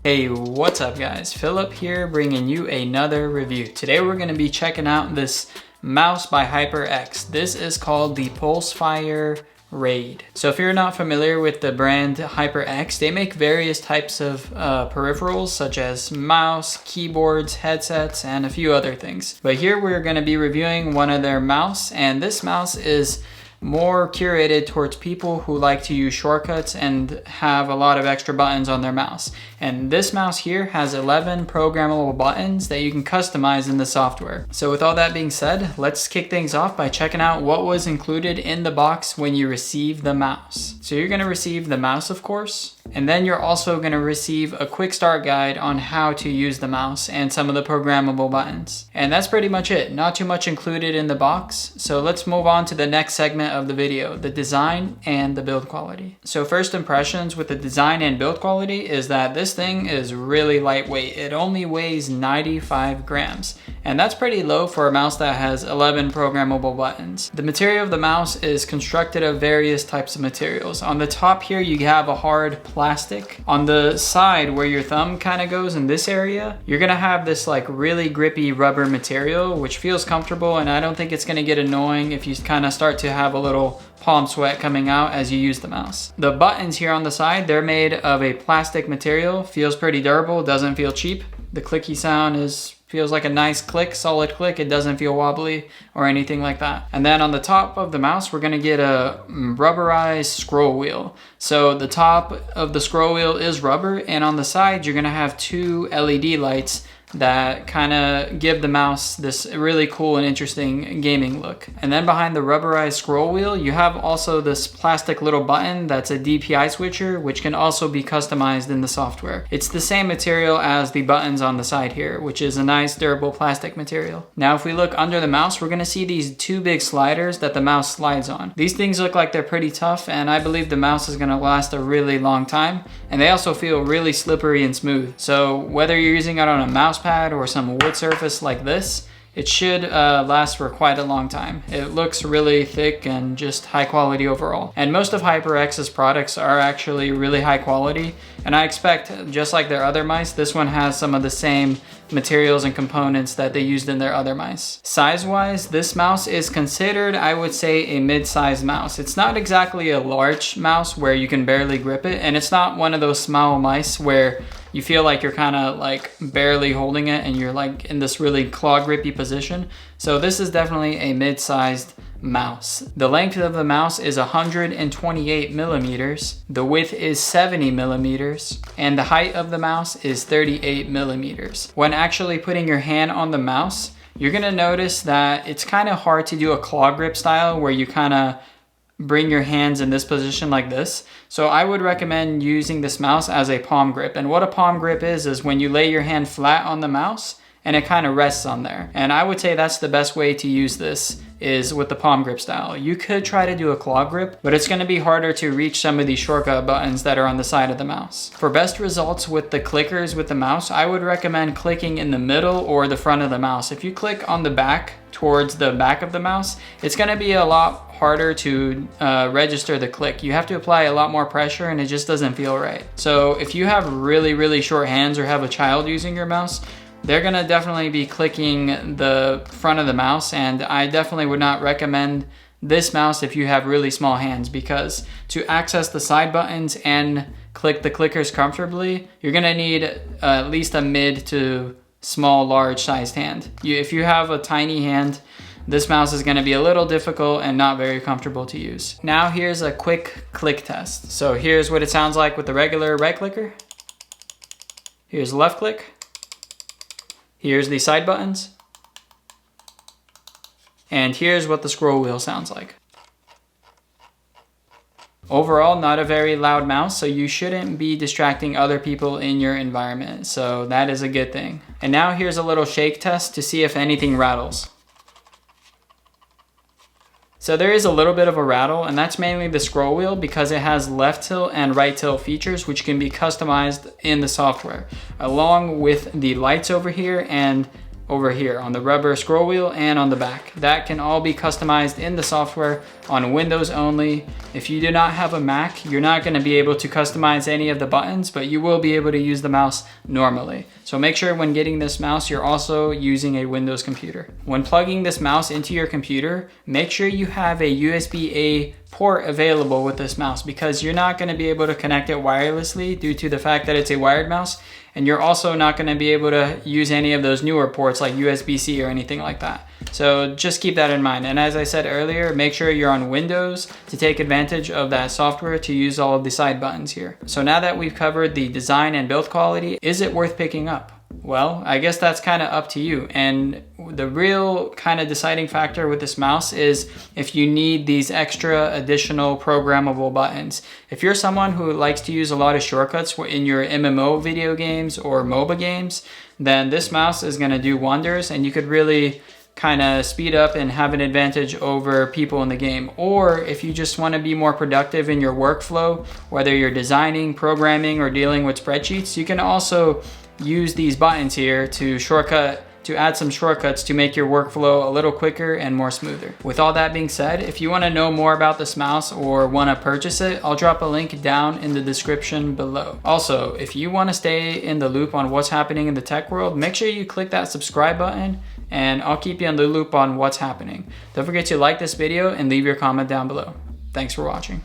Hey, what's up guys? Philip here bringing you another review. Today we're going to be checking out this mouse by HyperX. This is called the Pulsefire Raid. So if you're not familiar with the brand HyperX, they make various types of peripherals such as mouse, keyboards, headsets, and a few other things. But here we're going to be reviewing one of their mouse, and this mouse is more curated towards people who like to use shortcuts and have a lot of extra buttons on their mouse. And this mouse here has 11 programmable buttons that you can customize in the software. So with all that being said, let's kick things off by checking out what was included in the box when you receive the mouse. So you're going to receive the mouse, of course, and then you're also going to receive a quick start guide on how to use the mouse and some of the programmable buttons. And that's pretty much it. Not too much included in the box. So let's move on to the next segment of the video, the design and the build quality. So first impressions with the design and build quality is that this thing is really lightweight. It only weighs 95 grams. And that's pretty low for a mouse that has 11 programmable buttons. The material of the mouse is constructed of various types of materials. On the top here, you have a hard plastic. On the side where your thumb kind of goes in this area, you're gonna have this like really grippy rubber material, which feels comfortable, and I don't think it's gonna get annoying if you kind of start to have a little palm sweat coming out as you use the mouse. The buttons here on the side, they're made of a plastic material, feels pretty durable, doesn't feel cheap. The clicky sound feels like a nice click, solid click. It doesn't feel wobbly or anything like that. And then on the top of the mouse, we're gonna get a rubberized scroll wheel. So the top of the scroll wheel is rubber, and on the side, you're gonna have two LED lights that kind of give the mouse this really cool and interesting gaming look. And then behind the rubberized scroll wheel, you have also this plastic little button that's a DPI switcher, which can also be customized in the software. It's the same material as the buttons on the side here, which is a nice durable plastic material. Now if we look under the mouse, we're gonna see these two big sliders that the mouse slides on. These things look like they're pretty tough, and I believe the mouse is gonna last a really long time. And they also feel really slippery and smooth. So whether you're using it on a mouse pad or some wood surface like this, it should last for quite a long time. It looks really thick and just high quality overall. And most of HyperX's products are actually really high quality, and I expect, just like their other mice, this one has some of the same materials and components that they used in their other mice. Size-wise, this mouse is considered, I would say, a mid-sized mouse. It's not exactly a large mouse where you can barely grip it, and it's not one of those small mice where you feel like you're kind of like barely holding it and you're like in this really claw grippy position. So this is definitely a mid-sized mouse. The length of the mouse is 128 millimeters. The width is 70 millimeters. And the height of the mouse is 38 millimeters. When actually putting your hand on the mouse, you're gonna notice that it's kind of hard to do a claw grip style where you kind of bring your hands in this position like this. So I would recommend using this mouse as a palm grip. And what a palm grip is when you lay your hand flat on the mouse and it kind of rests on there. And I would say that's the best way to use this, is with the palm grip style. You could try to do a claw grip, but it's gonna be harder to reach some of these shortcut buttons that are on the side of the mouse. For best results with the clickers with the mouse, I would recommend clicking in the middle or the front of the mouse. If you click on the back towards the back of the mouse, it's gonna be a lot harder to register the click. You have to apply a lot more pressure and it just doesn't feel right. So if you have really short hands or have a child using your mouse, they're gonna definitely be clicking the front of the mouse, and I definitely would not recommend this mouse if you have really small hands, because to access the side buttons and click the clickers comfortably, you're gonna need at least a mid to small, large sized hand. If you have a tiny hand, this mouse is gonna be a little difficult and not very comfortable to use. Now here's a quick click test. So here's what it sounds like with the regular right clicker. Here's left click. Here's the side buttons. And here's what the scroll wheel sounds like. Overall, not a very loud mouse, so you shouldn't be distracting other people in your environment. So that is a good thing. And now here's a little shake test to see if anything rattles. So there is a little bit of a rattle, and that's mainly the scroll wheel because it has left tilt and right tilt features which can be customized in the software, along with the lights over here and over here on the rubber scroll wheel and on the back. That can all be customized in the software on Windows only. If you do not have a Mac, you're not going to be able to customize any of the buttons, but you will be able to use the mouse normally. So make sure when getting this mouse, you're also using a Windows computer. When plugging this mouse into your computer, make sure you have a USB-A port available with this mouse, because you're not going to be able to connect it wirelessly due to the fact that it's a wired mouse, and you're also not going to be able to use any of those newer ports like USB-C or anything like that. So just keep that in mind. And as I said earlier, make sure you're on Windows to take advantage of that software to use all of the side buttons here. So now that we've covered the design and build quality, is it worth picking up? Well, I guess that's kind of up to you. And the real kind of deciding factor with this mouse is if you need these extra additional programmable buttons. If you're someone who likes to use a lot of shortcuts in your MMO video games or MOBA games, then this mouse is going to do wonders, and you could really kind of speed up and have an advantage over people in the game. Or if you just want to be more productive in your workflow, whether you're designing, programming, or dealing with spreadsheets, you can also use these buttons here to add some shortcuts to make your workflow a little quicker and more smoother. With all that being said, if you want to know more about this mouse or want to purchase it, I'll drop a link down in the description below. Also, if you want to stay in the loop on what's happening in the tech world, make sure you click that subscribe button, and I'll keep you in the loop on what's happening. Don't forget to like this video and leave your comment down below. Thanks for watching.